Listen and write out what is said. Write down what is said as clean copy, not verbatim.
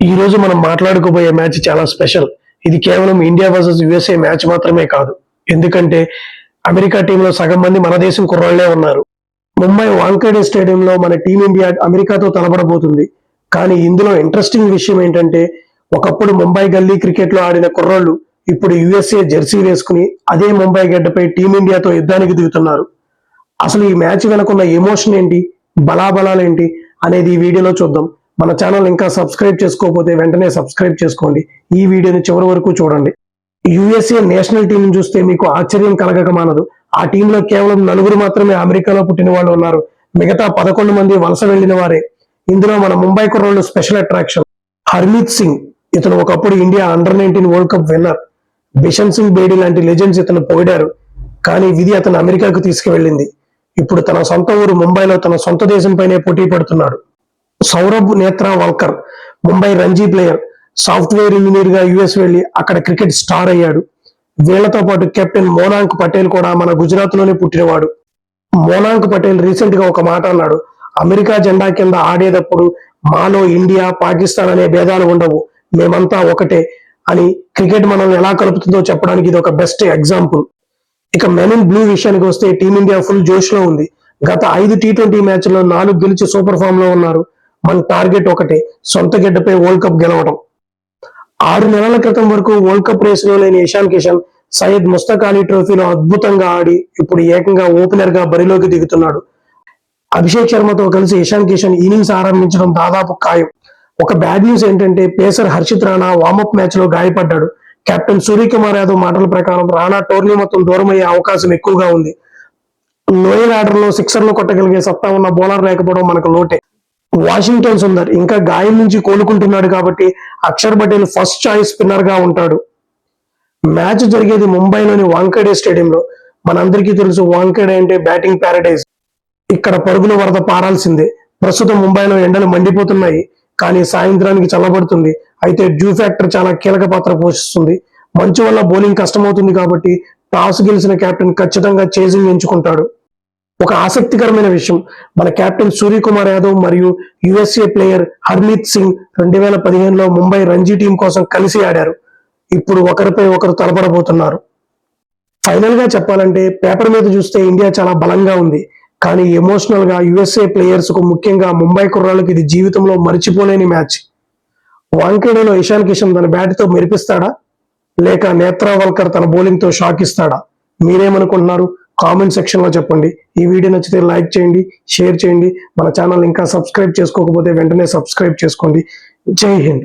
ఈ రోజు మనం మాట్లాడుకోబోయే మ్యాచ్ చాలా స్పెషల్. ఇది కేవలం ఇండియా వర్సెస్ యుఎస్ఏ మ్యాచ్ మాత్రమే కాదు. ఎందుకంటే అమెరికా టీంలో సగం మంది మన దేశం కుర్రాళ్లే ఉన్నారు. ముంబై వాంఖేడే స్టేడియంలో మన టీమిండియా అమెరికాతో తలపడబోతుంది. కానీ ఇందులో ఇంట్రెస్టింగ్ విషయం ఏంటంటే ఒకప్పుడు ముంబై గల్లీ క్రికెట్ లో ఆడిన కుర్రాళ్ళు ఇప్పుడు యుఎస్ఏ జెర్సీ వేసుకుని అదే ముంబై గడ్డపై టీమిండియాతో యుద్ధానికి దిగుతున్నారు. అసలు ఈ మ్యాచ్ వెనకున్న ఎమోషన్ ఏంటి, బలాబలాలేంటి అనేది ఈ వీడియోలో చూద్దాం. మన ఛానల్ ఇంకా సబ్స్క్రైబ్ చేసుకోకపోతే వెంటనే సబ్స్క్రైబ్ చేసుకోండి. ఈ వీడియోని చివరి వరకు చూడండి. యుఎస్ఏ నేషనల్ టీం చూస్తే మీకు ఆశ్చర్యం కలగక మానదు. ఆ టీంలో కేవలం 4 మాత్రమే అమెరికాలో పుట్టిన వాళ్ళు ఉన్నారు. మిగతా 11 మంది వలస వెళ్లిన వారే. ఇందులో మన ముంబై కుర్రోళ్ళు స్పెషల్ అట్రాక్షన్. హర్మీత్ సింగ్, ఇతను ఒకప్పుడు India under-19 world cup winner. Bishan Singh Bedi లాంటి లెజెండ్స్ ఇతను పొగిడారు. కానీ విధి అతను అమెరికాకు తీసుకువెళ్ళింది. ఇప్పుడు తన సొంత ఊరు ముంబైలో తన సొంత దేశంపైనే పోటీ పడుతున్నాడు. Saurabh Netravalkar, Mumbai Ranji player, software engineer గా యుఎస్ వెళ్లి అక్కడ క్రికెట్ స్టార్ అయ్యాడు. వీళ్లతో పాటు కెప్టెన్ మోనాంక్ పటేల్ కూడా మన గుజరాత్ లోనే పుట్టినవాడు. మోనాంక్ పటేల్ రీసెంట్ గా ఒక మాట అన్నాడు. అమెరికా జెండా కింద ఆడేటప్పుడు మాలో ఇండియా, పాకిస్తాన్ అనే భేదాలు ఉండవు, మేమంతా ఒకటే అని క్రికెట్ మనల్ని ఎలా కలుపుతుందో చెప్పడానికి ఇది ఒక బెస్ట్ ఎగ్జాంపుల్. ఇక మెన్ ఇన్ బ్లూ విషయానికి వస్తే టీమిండియా ఫుల్ జోష్ లో ఉంది. గత 5 టీ20 మ్యాచ్ల్లో 4 గెలిచి సూపర్ ఫామ్ లో ఉన్నారు. మన టార్గెట్ ఒకటే, సొంత గడ్డపై వరల్డ్ కప్ గెలవడం. 6 నెలల క్రితం వరకు వరల్డ్ కప్ రేస్ లో లేని ఇషాన్ కిషన్ సయ్యద్ ముస్తక్ అలీ ట్రోఫీలో అద్భుతంగా ఆడి ఇప్పుడు ఏకంగా ఓపెనర్ గా బరిలోకి దిగుతున్నాడు. అభిషేక్ శర్మతో కలిసి ఇషాన్ కిషన్ ఇన్నింగ్స్ ఆరంభించడం దాదాపు ఖాయం. ఒక బ్యాడ్ న్యూస్ ఏంటంటే pacer Harshit Rana warmup match లో గాయపడ్డాడు. కెప్టెన్ సూర్యకుమార్ యాదవ్ మాటల ప్రకారం రాణా టోర్నీ మొత్తం దూరమయ్యే అవకాశం ఎక్కువగా ఉంది. లోయర్ ఆర్డర్ లో సిక్సర్లు కొట్టగలిగే సత్తా ఉన్న బౌలర్ లేకపోవడం మనకు లోటే. వాషింగ్టన్ సుందర్ ఇంకా గాయం నుంచి కోలుకుంటున్నాడు కాబట్టి Axar Patel first choice spinner గా ఉంటాడు. మ్యాచ్ జరిగేది ముంబైలోని వాంఖేడే స్టేడియంలో. మనందరికీ తెలుసు వాంఖేడే అంటే బ్యాటింగ్ ప్యారడైజ్. ఇక్కడ పరుగుల వరద పారాల్సిందే. ప్రస్తుతం ముంబైలో ఎండలు మండిపోతున్నాయి, కానీ సాయంత్రానికి చల్లబడుతుంది. అయితే డ్యూ ఫ్యాక్టర్ చాలా కీలక పాత్ర పోషిస్తుంది. మంచు వల్ల బౌలింగ్ కష్టమవుతుంది కాబట్టి టాస్ గెలిచిన కెప్టెన్ ఖచ్చితంగా చేజింగ్ ఎంచుకుంటాడు. ఒక ఆసక్తికరమైన విషయం, మన కెప్టెన్ సూర్యకుమార్ యాదవ్ మరియు యుఎస్ఏ ప్లేయర్ హర్మీత్ సింగ్ 2015లో ముంబై రంజీ టీం కోసం కలిసి ఆడారు. ఇప్పుడు ఒకరిపై ఒకరు తలపడబోతున్నారు. ఫైనల్ గా చెప్పాలంటే పేపర్ మీద చూస్తే ఇండియా చాలా బలంగా ఉంది. కానీ ఎమోషనల్ గా యుఎస్ఏ ప్లేయర్స్ కు, ముఖ్యంగా ముంబై కుర్రాళ్ళకి ఇది జీవితంలో మరిచిపోలేని మ్యాచ్. వాంఖేడేలో ఇషాన్ కిషన్ తన బ్యాట్ తో మెరిపిస్తాడా, లేక నేత్రావల్కర్ తన బౌలింగ్ తో షాక్ ఇస్తాడా? మీరేమనుకుంటున్నారు? కామెంట్ సెక్షన్ లో చెప్పండి. ఈ వీడియో నచ్చితే లైక్ చేయండి, షేర్ చేయండి. మన ఛానల్ ఇంకా సబ్స్క్రైబ్ చేసుకోకపోతే వెంటనే సబ్స్క్రైబ్ చేసుకోండి. జై హింద్.